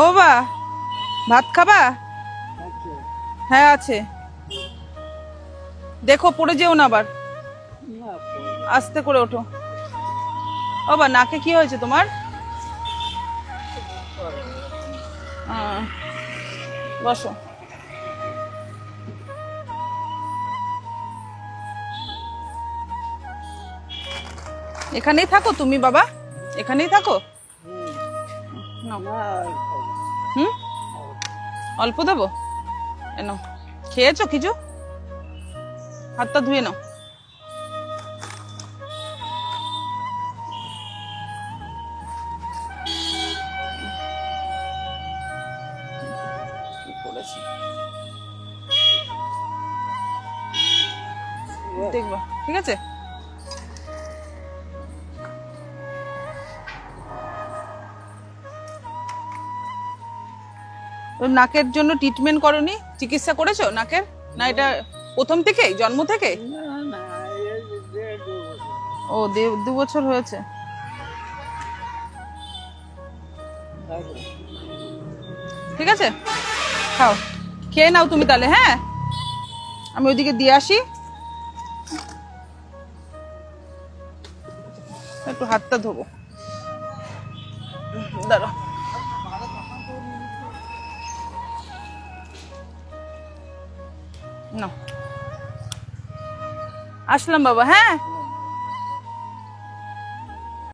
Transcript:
ও বা, ভাত খাবা? হ্যাঁ আছে। দেখো পড়ে যেও না আবার, আস্তে করে ওঠো। ও বা, নাকে কি হয়েছে তোমার? আহ, বসো। এখানেই থাকো তুমি বাবা? এখানেই থাকো? নাও। হুম, অল্প দেবো? এনো, খেয়েছো কিছু? হাতটা ধুয়ে নাও। কি করেছি দেখবা, ঠিক আছে? তো নাকের জন্য ট্রিটমেন্ট করনি? চিকিৎসা করেছো নাকের? না এটা প্রথম থেকেই, জন্ম থেকে? ও 2 বছর হয়েছে। ঠিক আছে, খাও, খেয়ে নাও তুমি তাহলে। হ্যাঁ, আমি ওইদিকে দিয়ে আসি। একটু হাতটা ধোবো, দাঁড়াও। না, আসলাম বাবা। হ্যাঁ।